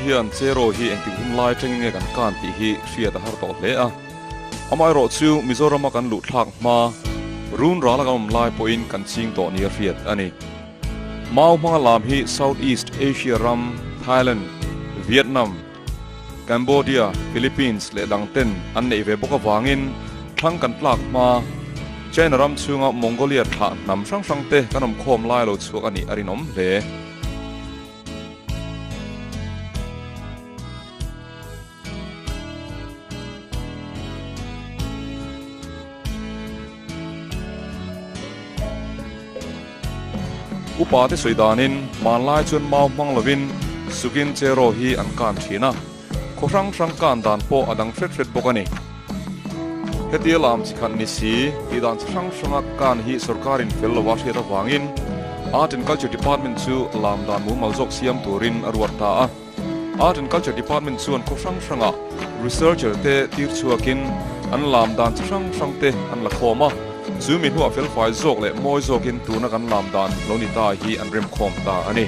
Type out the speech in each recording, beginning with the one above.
hian chero hi engting humlai tengin nge kan ti hi hria da har to hle a amai ro chu Mizoram kan lu thlak ma run ra la kam lai point kan ching to ni riat ani mau hmanga lam hi Southeast Asia ram Thailand Vietnam Cambodia Philippines le dangten an nei ve boka wangin thlang kan tlak ma China ram chunga Mongolia tha nam sang sang te kanom khom lai lo chuak ani arinom hle upa te soidanin manlai chun mau mang lovin sukin chero hi an kan thina khorang sang kan dan po adang fret bokani heti lam chikhan ni si idan sang sanga kan hi sarkarin fellow washira wangin Art and Culture Department chu lam dan mu maljok siam turin arwarta a Art and Culture Department chu an khorang sanga researcher te tir chuakin an lam dan sang te an la khoma Zoomin hu afel fai zok le moi zokin tuna kan lam dan loni ta hi an rem khom ta ani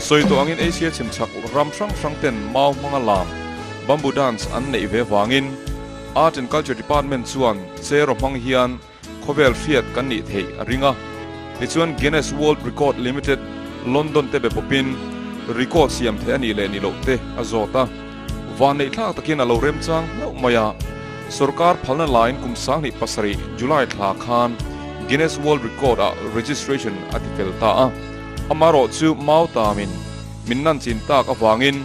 soi to angin Asia chimchak ram sang ten mau manga lam bamboo dance an nei ve wangin Art and Culture Department chuan chero mang hian khovel fiat kan ni thei aringa ni chuan Guinness World Record Limited London te be popin record siam the ani le ni lo te azota van nei thla takin alo rem chang no maya sarkar phalna line kum sang ni pasari July thla khan Guinness World Record registration article ta amaro chu mau ta min nan chin ta ka wangin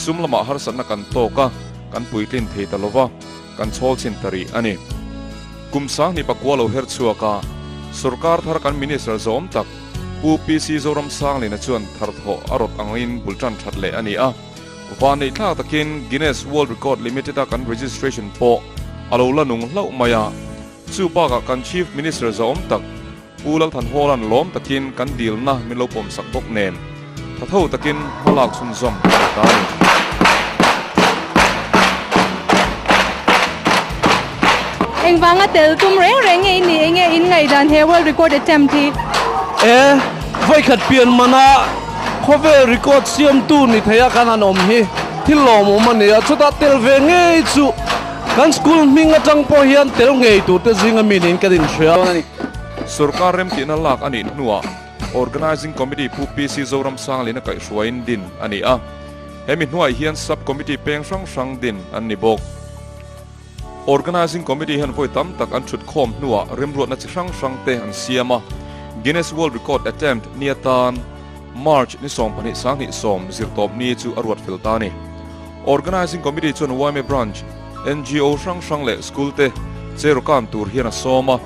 sumlama har sanna kan to ka kan puitlin thei talova kan chol chin tari ani kum sang ni pakwalo her chuaka sarkar thar kan minister zom tak UPC zoram sang le na chuan thartho arot angin bultran thatle ani a van nei thla takin Guinness World Record Limited kan registration po alo lanung hlau maya chu pa ka kan chief minister zom tak ulal than holan lom takin kan deal na milo pom sak bok nen thatho takin holak sun zom ta eng wanga tel tum reng nge ni nge in ngai dan he world record attempt thi vai khat pian mana khove record siam tu ni theya kan anom hi thilo mo mania chuta tel ve nge chu kan school minga tang po hian tel nge tu te zinga minin ka din thria ani sarkar rem ti na lak ani nuwa organizing committee PPC zoram sang lena kai hruain din ani a hemi hnuai hian sub committee peng sang din an ni bok organizing committee han voi tam tak an thut khom nuwa rem ro na chi sang te an siama Guinness World Record attempt niatan March ni som pani sang ni som zirtop ni chu arwat filtani organizing committee chun Waime branch NGO sang le school te chero kan tur hian soma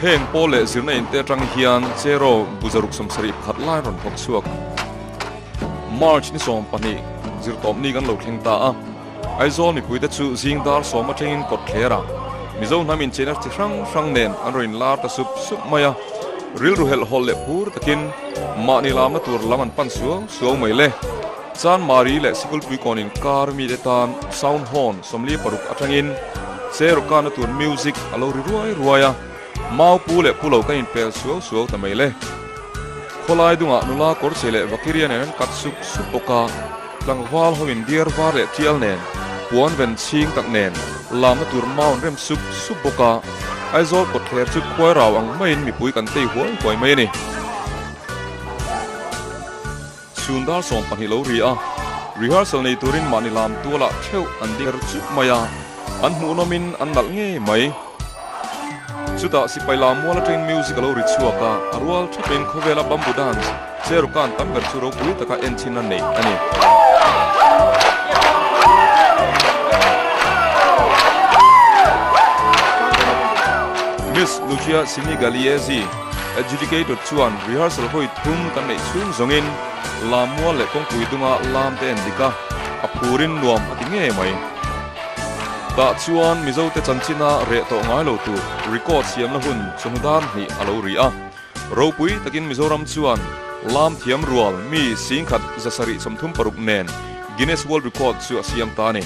heng pole zirna inte tang hian chero buzaruk samsari khatlai ron thok chuak March ni som pani zirtop ni gan lo thlengta a aizol ni puite chu zingdar soma thengin kot thlera Mizo namin chena chi sang nen anroin lar ta sup maya ril ruhel hol le pur takin ma ni lam na tur laman pan suo mai le chan mari le sikul pui konin kar mi de tan sound horn somli paruk atangin zero kan na tur music alo ruaya mau pu le pulo kain pel suo ta mai le kholai dunga nula kor chele vakirian en kat sup poka langwal hoin dier var le tial nen puan ven ching tak nen lam tur maun rem sup boka aizol pot kher chu khoi raw ang main mi pui kan tei hoi mai ni sundar som pan hi lo ri a rehearsal nei turin manilam tuala theu an dir chu maya an hu nomin an dal nge mai chuta sipaila mola train music lo ri chuaka arwal thapin khovela bamboo dance cherukan tamber churo pui taka enchina nei ani Miss Lucia Sinigaliezi adjudicator chuan rehearsal hoi thum kan nei chung zongin lamwa le kong pui dunga lam te endika apurin nuam atinge mai ta chuan mizo te chanchina re to ngai lo tu record siam na hun chungdan hi alo ri a ro pui takin mizoram chuan lam thiam rual mi singkhat zasari somthum paruk nen Guinness World Record chu siam ta ni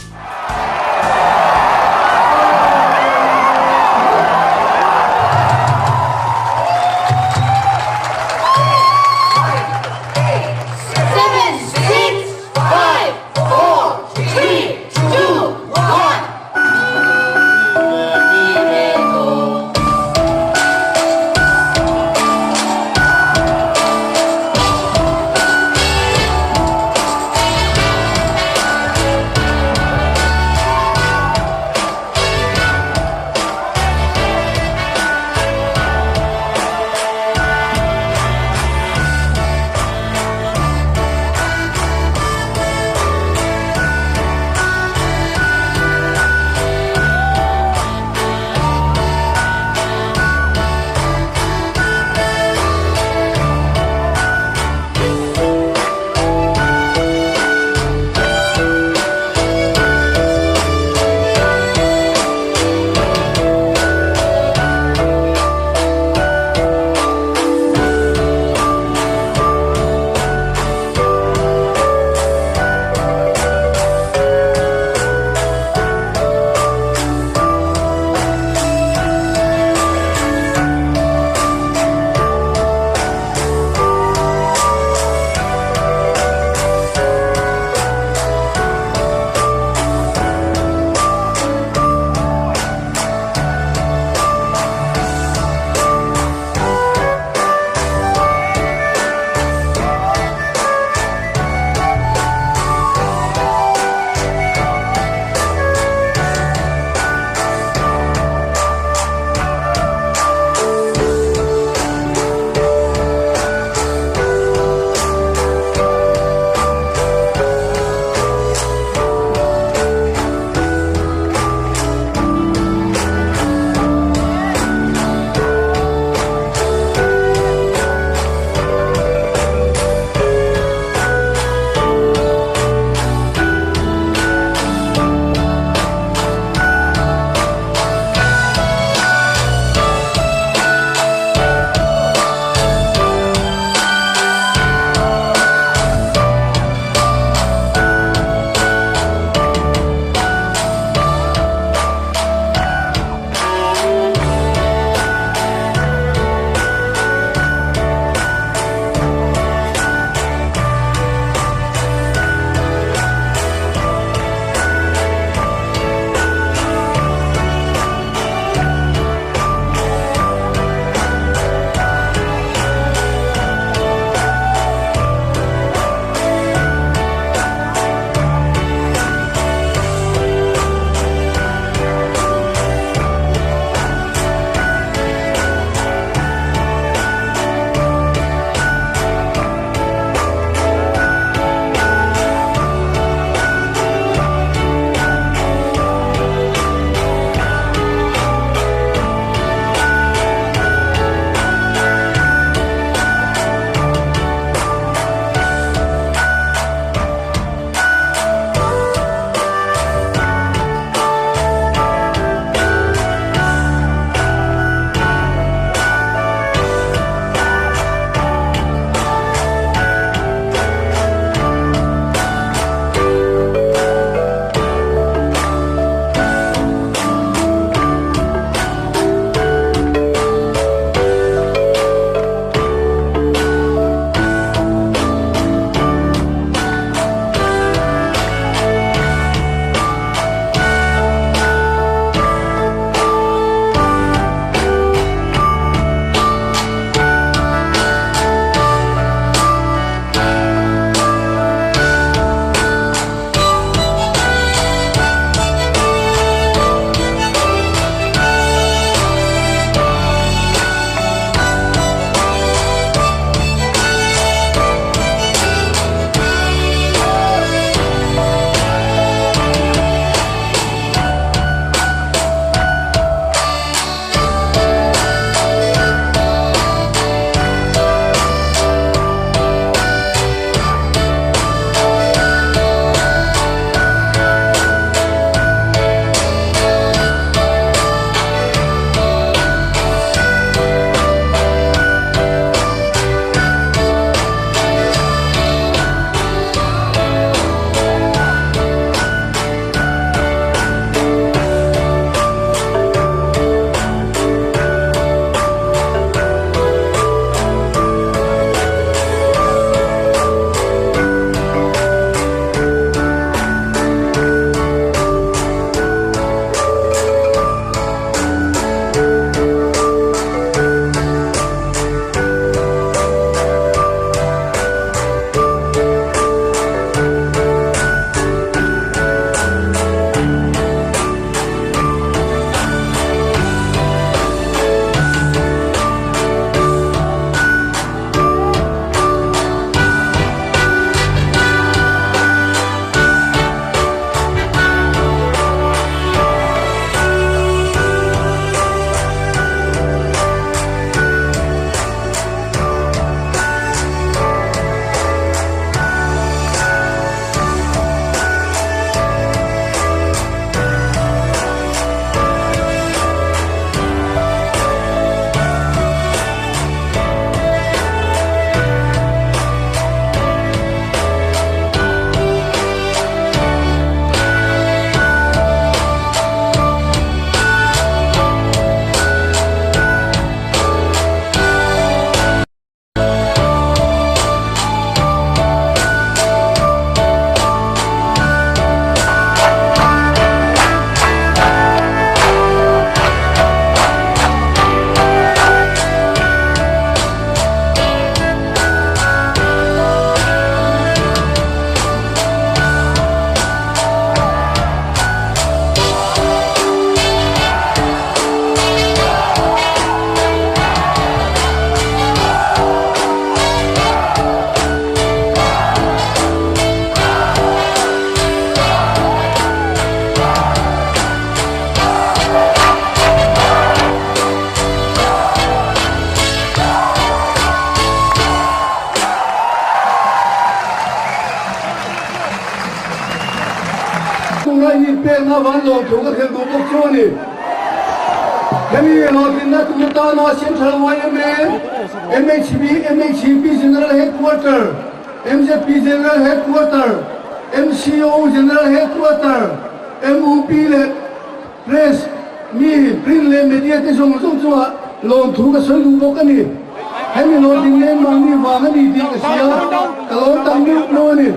na van lo thu ka khel du bok chu ni kami lo tin na tu ta na central MHB General Headquarter, MJP General Headquarter, MCO General Headquarter, MOP le press mi print le media te song chua lo thu ka soi du bok ani kami lo tin le mang ni wa ni ti ka sia ka lo tam ni no ni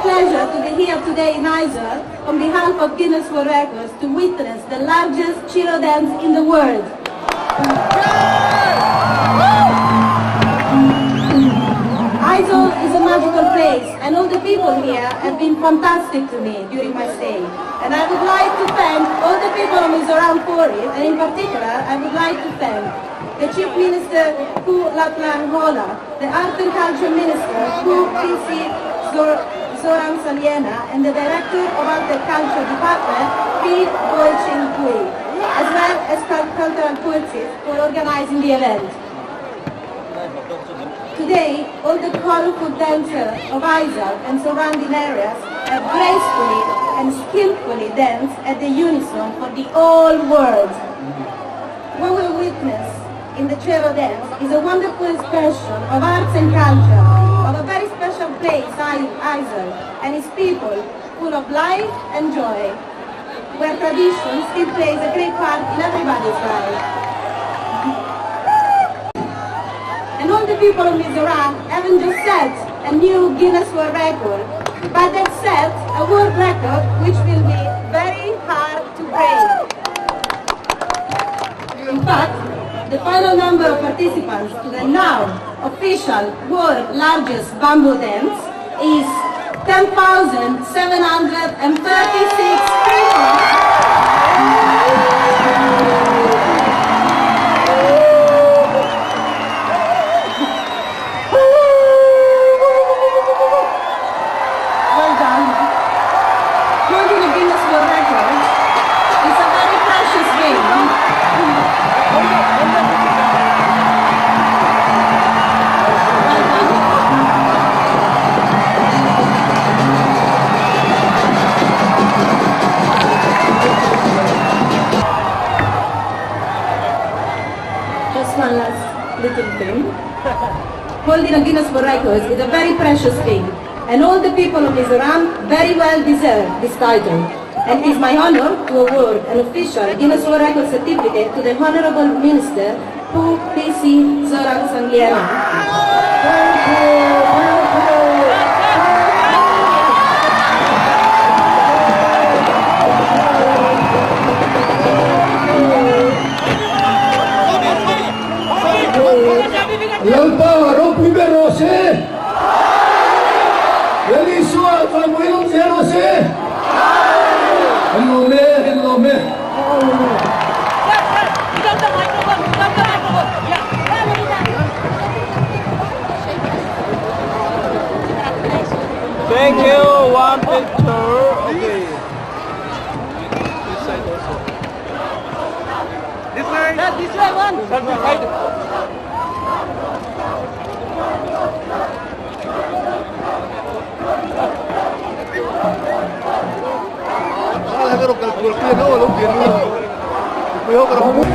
Pleasure to be here today in Iser on behalf of Guinness World Records to witness the largest Chiro dance in the world. Iser is a magical place and all the people here have been fantastic to me during my stay. And I would like to thank all the people of Mizoram for it, and in particular I would like to thank the Chief Minister Pu Latlang Hola, the Art and Culture Minister Pu PC Zoram Saliena, and the Director of Art and Culture Department, Pete Boychin Pui, as well as Cultural Courses for organizing the event. Today, all the colorful dancers of Iser and surrounding areas have gracefully and skillfully danced at the unison for the whole world. What we witness in the Chero dance is a wonderful expression of arts and culture, of a very special place, Iser, and its people, full of life and joy, where tradition still plays a great part in everybody's life. And all the people of Mizoram haven't just set a new Guinness World Record, but they've set a world record which will be very hard to break. In fact, the final number of participants to the now official world largest bamboo dance is 10,736 people. Well done. Holding a Guinness World Record is a very precious thing. Just one last little thing. Holding a Guinness World Records is a very precious thing, and all the people of Mizoram very well deserve this title. And it is my honor to award an official Guinness World Records certificate to the Honorable Minister Pu PC Zoram Sangliana. Lalpa ropi berose, Elisua flamuilum zerose, hello me. Thank you. One picture. Okay. This side also. This side. Yeah, this way one. Agar kalau kalkulasi, no, lo tiene. Cuidado,